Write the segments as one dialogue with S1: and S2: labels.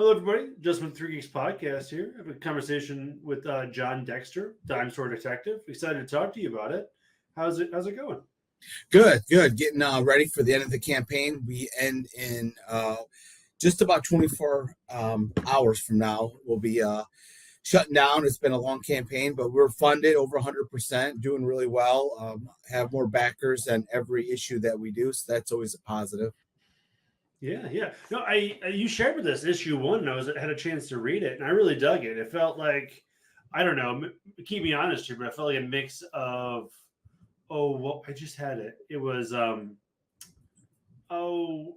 S1: Hello, everybody. Just with Three Geeks podcast here. I have a conversation with Jon Dexter, Dime-Store Detective. Excited to talk to you about it. How's it going?
S2: Good. Getting ready for the end of the campaign. We end in just about 24 hours from now. We'll be shutting down. It's been a long campaign, but we're funded over 100%, doing really well. Have more backers than every issue that we do, so that's always a positive.
S1: Yeah. No, you shared with us issue 1, and I had a chance to read it, and I really dug it. It felt like, I don't know, keep me honest here, but I felt like a mix of, I just had it. It was the old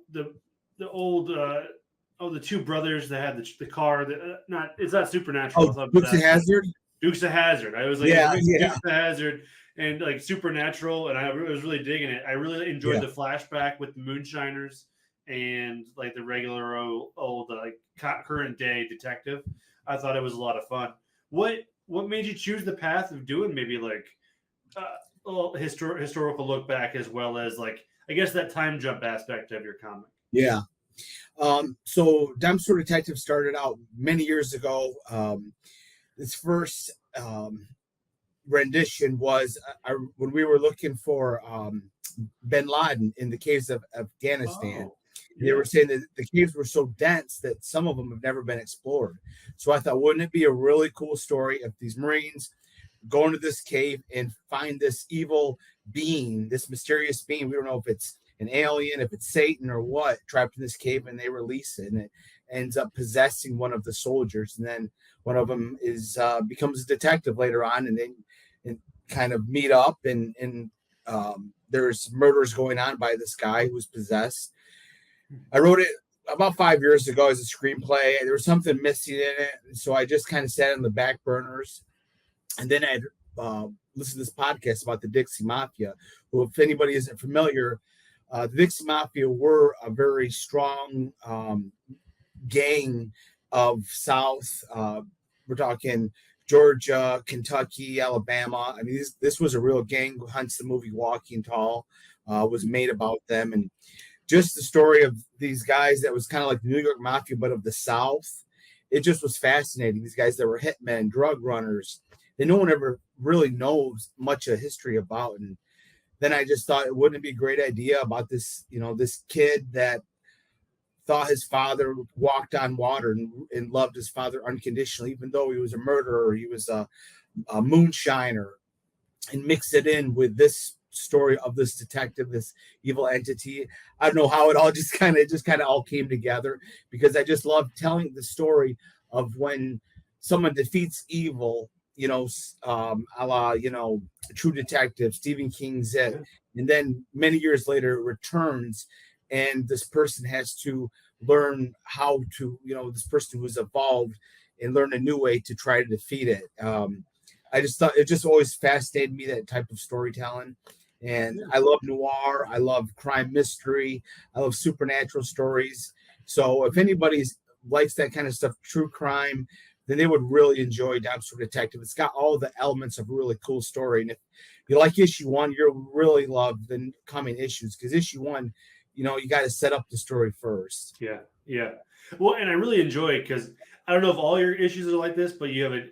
S1: the two brothers that had the car that it's not Supernatural.
S2: Dukes of Hazzard.
S1: Dukes of Hazzard. I was like,
S2: yeah.
S1: Dukes of Hazzard and like Supernatural, and I was really digging it. I really enjoyed the flashback with the Moonshiners and like the regular old like current day detective. I thought it was a lot of fun. What made you choose the path of doing maybe like a little historical look back, as well as like, I guess, that time jump aspect of your comic?
S2: Yeah. So Dime-Store Detective started out many years ago. This first rendition was when we were looking for bin Laden in the caves of Afghanistan. They were saying that the caves were so dense that some of them have never been explored. So I thought, wouldn't it be a really cool story if these Marines go into this cave and find this evil being, this mysterious being? We don't know if it's an alien, if it's Satan or what, trapped in this cave, and they release it, and it ends up possessing one of the soldiers. And then one of them becomes a detective later on, and they kind of meet up, and there's murders going on by this guy who's possessed. I wrote it about 5 years ago as a screenplay. There was something missing in it, so I just kind of sat on the back burners. And then I listened to this podcast about the Dixie Mafia, who, if anybody isn't familiar, the Dixie Mafia were a very strong gang of South. We're talking Georgia, Kentucky, Alabama. I mean, this was a real gang. Hence the movie Walking Tall was made about them. And just the story of these guys that was kind of like the New York Mafia, but of the South. It just was fascinating. These guys that were hitmen, drug runners, that no one ever really knows much of history about. And then I just thought, wouldn't it be a great idea about this, this kid that thought his father walked on water and loved his father unconditionally, even though he was a murderer, he was a moonshiner, and mix it in with this story of this detective, this evil entity. I don't know how it all just kind of all came together, because I just love telling the story of when someone defeats evil, a la, True Detective, Stephen King's It, and then many years later it returns, and this person has to learn how to, this person who's evolved, and learn a new way to try to defeat it. I just thought it just always fascinated me, that type of storytelling. And I love noir. I love crime mystery. I love supernatural stories. So if anybody likes that kind of stuff, true crime, then they would really enjoy Dime-Store Detective. It's got all the elements of a really cool story. And if you like issue 1, you'll really love the coming issues, because issue 1, you got to set up the story first.
S1: Yeah. Well, and I really enjoy it because I don't know if all your issues are like this, but you have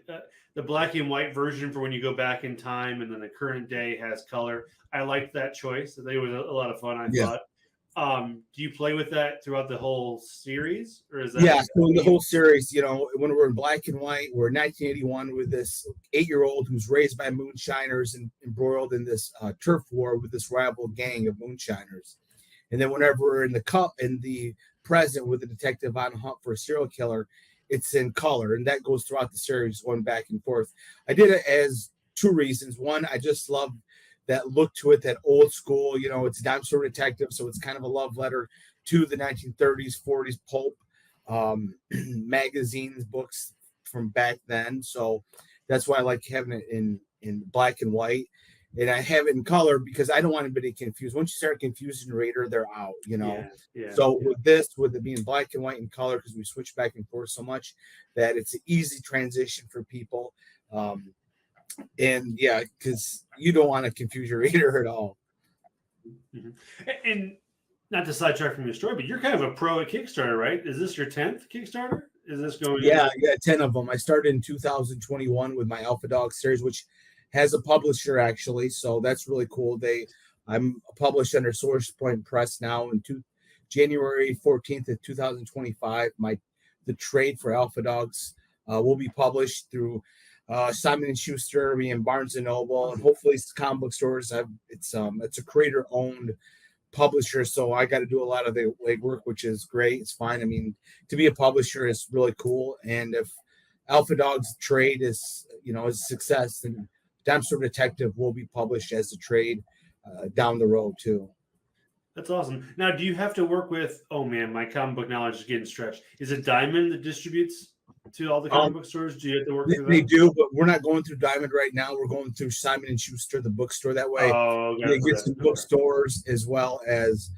S1: the black and white version for when you go back in time, and then the current day has color. I liked that choice. I think it was a lot of fun. I thought. Do you play with that throughout the whole series, or is that?
S2: Yeah, so the whole series, when we're in black and white, we're in 1981 with this 8-year-old who's raised by moonshiners and embroiled in this turf war with this rival gang of moonshiners. And then whenever we're in the present with the detective on a hunt for a serial killer, it's in color, and that goes throughout the series, going back and forth. I did it as 2 reasons. One, I just love that look to it, that old school, it's Dime-Store Detective, so it's kind of a love letter to the 1930s, 40s pulp magazines, books from back then. So that's why I like having it in black and white. And I have it in color because I don't want anybody confused. Once you start confusing the reader, they're out, with it being black and white and color, because we switch back and forth so much, that it's an easy transition for people. Because you don't want to confuse your reader at all.
S1: Mm-hmm. And not to sidetrack from your story, but you're kind of a pro at Kickstarter, right? Is this your 10th Kickstarter? is this going?
S2: Yeah, 10 of them. I started in 2021 with my Alpha Dog series, which has a publisher actually, so that's really cool. I'm published under Source Point Press now. January 14th of 2025, the trade for Alpha Dogs will be published through Simon and Schuster, and Barnes and Noble, and hopefully comic book stores. It's a creator owned publisher, so I got to do a lot of the legwork, which is great. It's fine. I mean, to be a publisher is really cool, and if Alpha Dogs trade is a success, then Dexter Detective will be published as a trade down the road too.
S1: That's awesome. Now, do you have to work with? Oh man, my comic book knowledge is getting stretched. Is it Diamond that distributes to all the comic book stores? Do you have to work through that?
S2: They do, but we're not going through Diamond right now. We're going through Simon and Schuster, the bookstore. That way, you get some bookstores as well as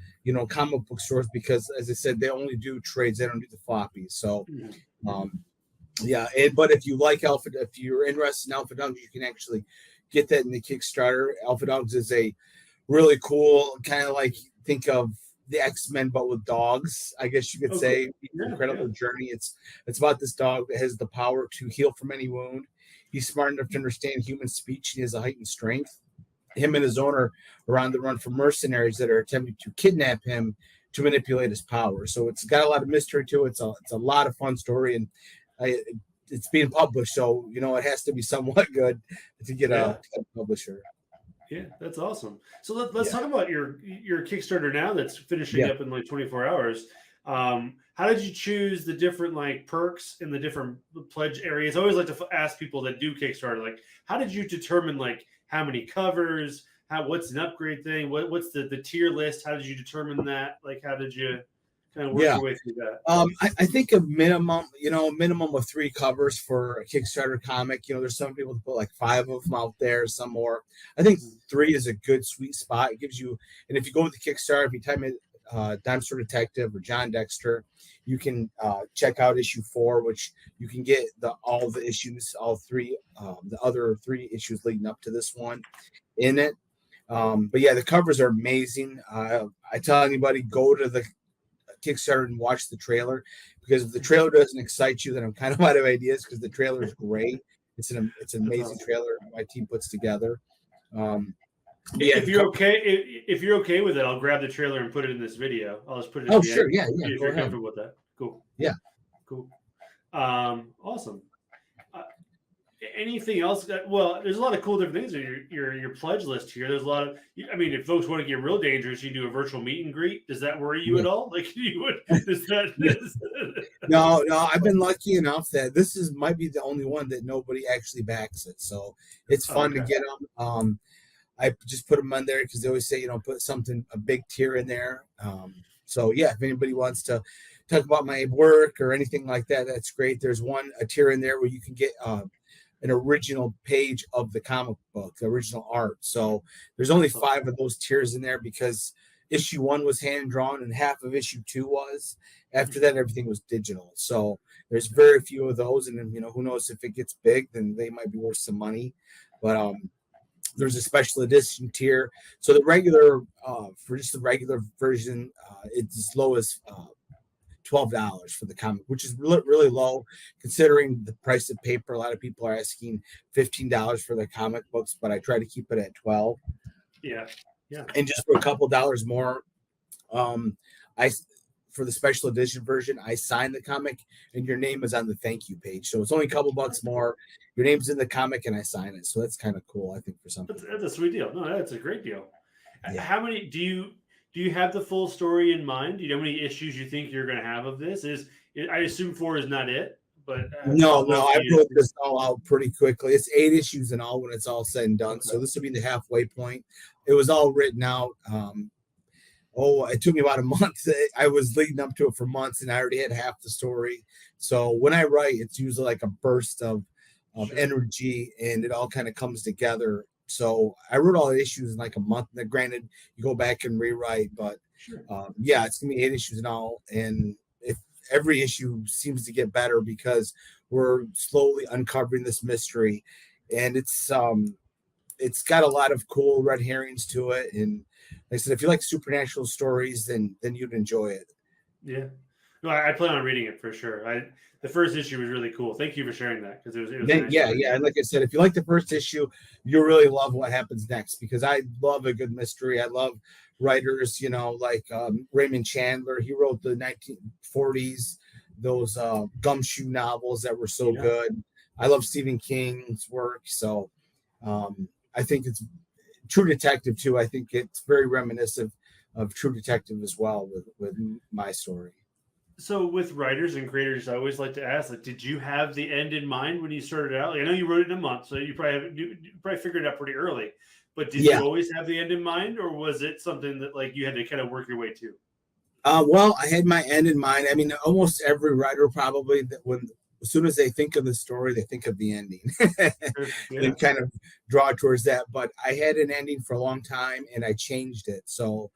S2: comic book stores, because, as I said, they only do trades. They don't do the floppies. So, but if you like if you're interested in Alpha Dogs, you can actually get that in the Kickstarter. Alpha Dogs is a really cool kind of like, think of the X-Men but with dogs, I guess you could say. Incredible journey. It's about this dog that has the power to heal from any wound. He's smart enough to understand human speech. He has a heightened strength. Him and his owner are on the run from mercenaries that are attempting to kidnap him to manipulate his power. So it's got a lot of mystery to it. It's a lot of fun story, and it's being published, so it has to be somewhat good to get a publisher.
S1: Yeah, that's awesome. So let's talk about your Kickstarter now that's finishing up in like 24 hours. How did you choose the different like perks in the different pledge areas? I always like to ask people that do Kickstarter, like, how did you determine like how many covers, what's an upgrade thing, what's the tier list? How did you determine that? Like, how did you kind of work your way through that?
S2: I think a minimum of 3 covers for a Kickstarter comic. There's some people that put like 5 of them out there, some more. I think 3 is a good sweet spot. It gives you, and if you go with the Kickstarter, if you type in Dexter Detective or Jon Dexter, you can check out issue 4, which you can get all the issues, all 3, the other 3 issues leading up to this one in it. But yeah, the covers are amazing. I tell anybody, go to the Kickstarter and watch the trailer, because if the trailer doesn't excite you, then I'm kind of out of ideas, because the trailer is great. It's an amazing trailer my team puts together.
S1: If you're okay with it, I'll grab the trailer and put it in this video. I'll just put it.
S2: Oh, sure, yeah.
S1: If you're comfortable with that, cool.
S2: Yeah,
S1: cool. Awesome. Anything else? Well, there's a lot of cool different things in your pledge list here. There's a lot of. I mean, if folks want to get real dangerous, you do a virtual meet and greet. Does that worry you at all? Like you would?
S2: No. I've been lucky enough that might be the only one that nobody actually backs it. So it's fun to get them. I just put them on there because they always say, put a big tier in there. So yeah, if anybody wants to talk about my work or anything like that, that's great. There's a tier in there where you can get an original page of the comic book, the original art. So there's only 5 of those tiers in there, because issue 1 was hand drawn and half of issue 2 was. After that, everything was digital. So there's very few of those, and then who knows, if it gets big, then they might be worth some money. But there's a special edition tier. So the regular for just the regular version, it's as low as $12 for the comic, which is really low considering the price of paper. A lot of people are asking $15 for their comic books, but I try to keep it at $12.
S1: Yeah.
S2: And just for a couple dollars more, for the special edition version, I sign the comic and your name is on the thank you page. So it's only a couple bucks more. Your name's in the comic and I sign it. So that's kind of cool, I think, for some people.
S1: That's a sweet deal. No, that's a great deal.
S2: Yeah.
S1: How many do you have the full story in mind? Do you know how many issues you think you're going to have of this? I assume 4 is not it, but
S2: no, I wrote this all out pretty quickly. It's 8 issues in all when it's all said and done. Okay. So this will be the halfway point. It was all written out. It took me about a month. I was leading up to it for months, and I already had half the story. So when I write, it's usually like a burst of energy, and it all kind of comes together. So I wrote all the issues in like a month. Now, granted, you go back and rewrite, but it's gonna be 8 issues in all. And if every issue seems to get better, because we're slowly uncovering this mystery, and it's got a lot of cool red herrings to it. And like I said, if you like supernatural stories, then you'd enjoy it.
S1: Yeah. No, I plan on reading it for sure. the first issue was really cool. Thank you for sharing that because it was
S2: Then,
S1: nice.
S2: yeah. And like I said, if you like the first issue, you'll really love what happens next, because I love a good mystery. I love writers, like Raymond Chandler. He wrote the 1940s, those gumshoe novels that were so good. I love Stephen King's work. So I think it's True Detective too. I think it's very reminiscent of True Detective as well with my story.
S1: So with writers and creators, I always like to ask, like, did you have the end in mind when you started out? Like, I know you wrote it in a month, so you probably figured it out pretty early. But did you always have the end in mind, or was it something that like you had to kind of work your way to?
S2: Well, I had my end in mind. I mean, almost every writer probably that as soon as they think of the story, they think of the ending and kind of draw towards that. But I had an ending for a long time, and I changed it. So,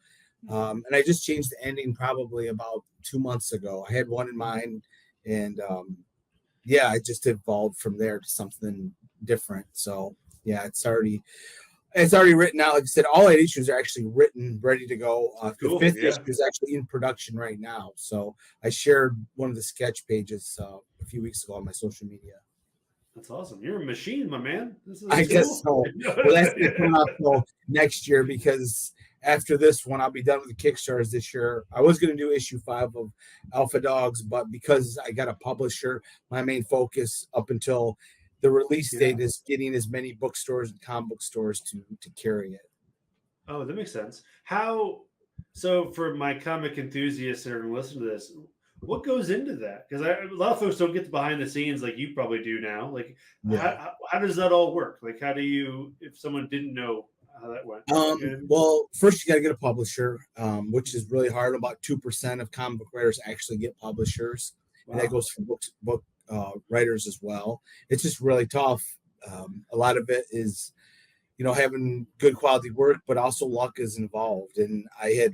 S2: and I just changed the ending probably about 2 months ago. I had one in mind, and I just evolved from there to something different. So, yeah, it's already written out. Like I said, all 8 issues are actually written, ready to go. The 5th issue is actually in production right now. So I shared one of the sketch pages a few weeks ago on my social media.
S1: That's awesome. You're a machine, my man.
S2: I guess so. Well, that's coming up next year, because after this one, I'll be done with the Kickstarters this year. I was going to do issue 5 of Alpha Dogs, but because I got a publisher, my main focus up until the release date is getting as many bookstores and comic book stores to carry it.
S1: Oh, that makes sense. So for my comic enthusiasts that are going to listen to this, what goes into that? Because a lot of folks don't get the behind the scenes like you probably do now. Like, how does that all work? Like, how do you, if someone didn't know how that went?
S2: Well, first you got to get a publisher, which is really hard. About 2% of comic book writers actually get publishers, and that goes for book writers as well. It's just really tough. A lot of it is, having good quality work, but also luck is involved. And I had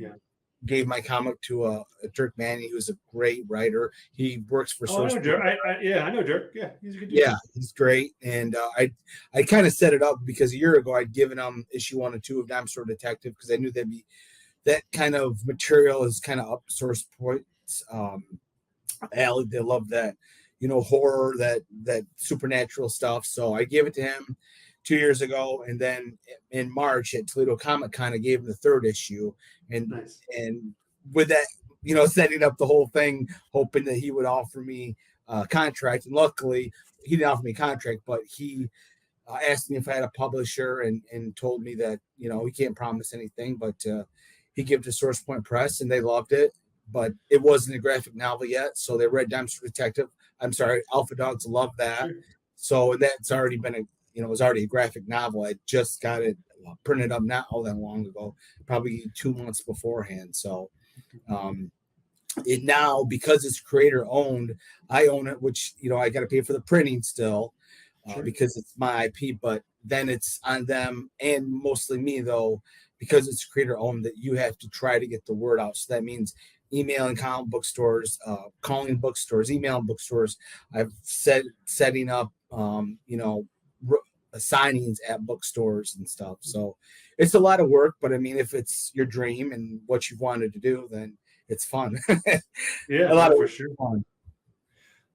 S2: gave my comic to a Dirk Manning, who's a great writer. He works for
S1: Source. I know Dirk. I know Dirk. Yeah, he's a good dude.
S2: Yeah, he's great. And I kind of set it up because a year ago I'd given him issue 1 and 2 of Dinosaur Detective, because I knew that kind of material is kind of up Source Point's alley. They love that, horror, that supernatural stuff. So I gave it to him 2 years ago, and then in March at Toledo Comic Con, I gave him the 3rd issue, and with that, setting up the whole thing, hoping that he would offer me a contract. And luckily, he didn't offer me a contract, but he asked me if I had a publisher, and told me that he can't promise anything, but he gave it to Source Point Press, and they loved it. But it wasn't a graphic novel yet, so they read Dinosaur Detective. I'm sorry, Alpha Dogs loved that. So that's already been it was already a graphic novel. I just got it printed up not all that long ago, probably 2 months beforehand. So it now, because it's creator owned, I own it, which I got to pay for the printing still, because it's my IP. But then it's on them, and mostly me though, because it's creator owned, that you have to try to get the word out. So that means emailing comic book stores, calling bookstores, emailing bookstores. I've setting up signings at bookstores and stuff. So it's a lot of work, but I mean, if it's your dream and what you've wanted to do, then it's fun.
S1: Yeah,
S2: a lot of
S1: for sure. Fun.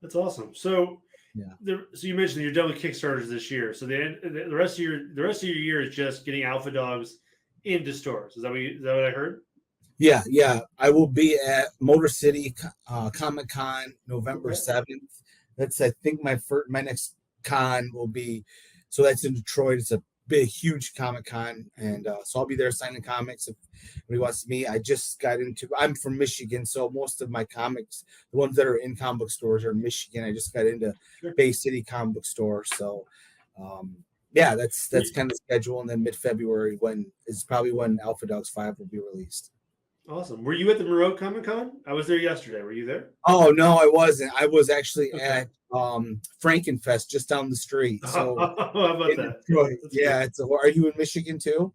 S1: That's awesome. So so you mentioned you're done with Kickstarters this year. So the rest of your year is just getting Alpha Dogs into stores. Is that what I heard?
S2: Yeah. I will be at Motor City Comic Con November 7th. That's, I think, my next con will be. So that's in Detroit. It's a big, huge Comic Con, and so I'll be there signing comics if anybody wants to meet. I'm from Michigan, so most of my comics, the ones that are in comic book stores, are in Michigan. I just got into Bay City Comic Book Store, so that's kind of the schedule. And then mid-February is probably when Alpha Dogs 5 will be released.
S1: Awesome. Were you at the Monroe Comic Con? I was there yesterday. Were you there?
S2: Oh no, I wasn't. I was actually at Frankenfest just down the street. So
S1: how about that?
S2: Yeah, are you in Michigan too?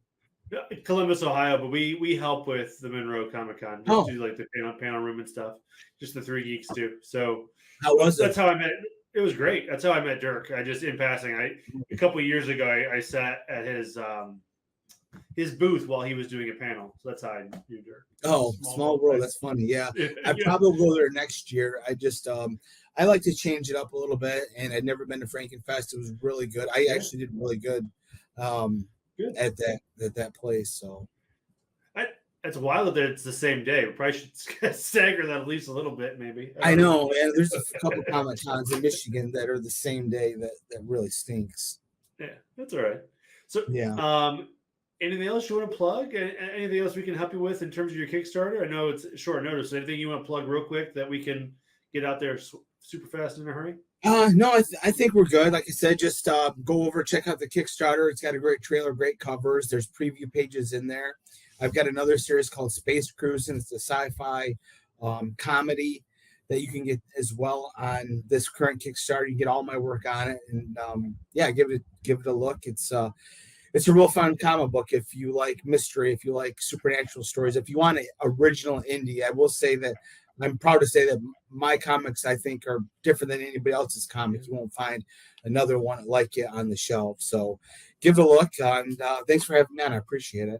S1: Columbus, Ohio, but we help with the Monroe Comic Con. Just do like the panel room and stuff. Just the 3 geeks too. So
S2: how was it?
S1: That's how I met. It was great. That's how I met Dirk. I just, in passing, a couple of years ago, I sat at his booth while he was doing a panel. So that's how I knew Dirk.
S2: Oh, small world. That's funny. Yeah. I probably will go there next year. I just I like to change it up a little bit, and I'd never been to Frankenfest. It was really good. I
S1: Yeah.
S2: actually did really good
S1: Good.
S2: at that place. So
S1: It's wild that it's the same day. We probably should stagger that at least a little bit, maybe.
S2: I know, man. There's a couple Comic Cons in Michigan that are the same day that really stinks.
S1: Yeah, that's all right. So,
S2: Yeah.
S1: anything else you want to plug? Anything else we can help you with in terms of your Kickstarter? I know it's short notice. Anything you want to plug real quick that we can get out there super fast in a hurry?
S2: No, I think we're good. Like I said, just go over, check out the Kickstarter. It's got a great trailer, great covers. There's preview pages in there. I've got another series called Space Cruise, and it's a sci-fi comedy that you can get as well on this current Kickstarter. You get all my work on it, and give it a look. It's a real fun comic book if you like mystery, if you like supernatural stories, if you want an original indie. I will say that I'm proud to say that my comics, I think, are different than anybody else's comics. You won't find another one like it on the shelf. So give it a look, and thanks for having me on. I appreciate it.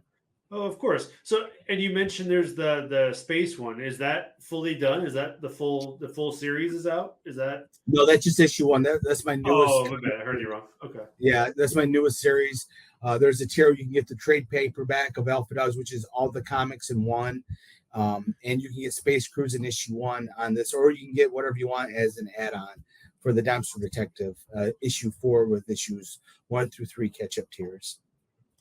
S1: Oh, of course. So, and you mentioned there's the space one. Is that fully done? Is that the full series is out? Is that?
S2: No, that's just issue one. That's my newest.
S1: Oh, my bad. I heard you wrong. Okay.
S2: Yeah, that's my newest series. There's a tier you can get the trade paperback of Alpha Dogs, which is all the comics in one. And you can get Space Cruise in issue one on this, or you can get whatever you want as an add-on for the Dumpster Detective issue 4 with issues 1 through 3 catch-up tiers.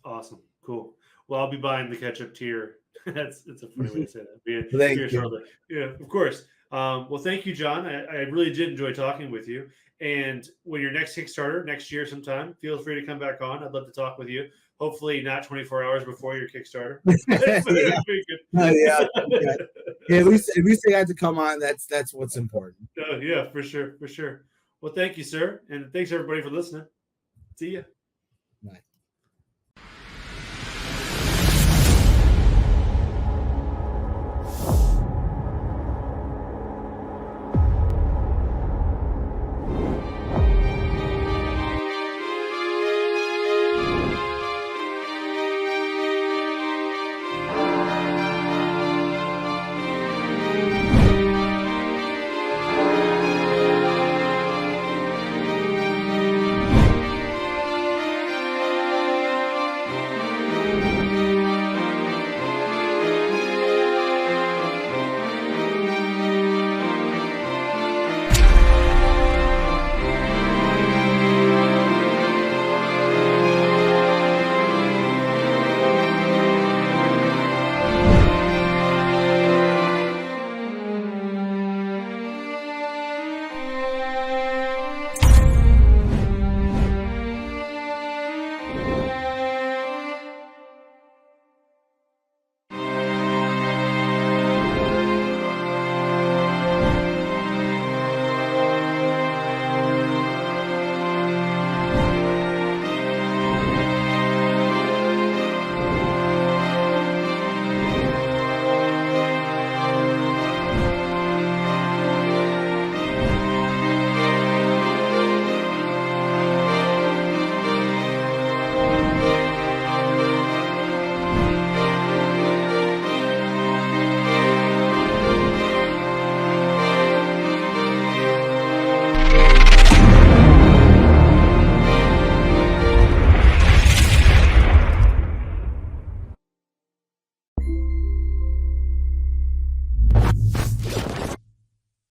S1: Awesome. Cool. Well, I'll be buying the catch-up tier. It's a funny way to say that.
S2: Thank you.
S1: Yeah, of course. Well, thank you, John. I really did enjoy talking with you. And when your next Kickstarter next year sometime, feel free to come back on. I'd love to talk with you. Hopefully not 24 hours before your Kickstarter.
S2: Yeah. At least they had to come on. That's what's important.
S1: Yeah, for sure. Well, thank you, sir. And thanks everybody for listening. See ya.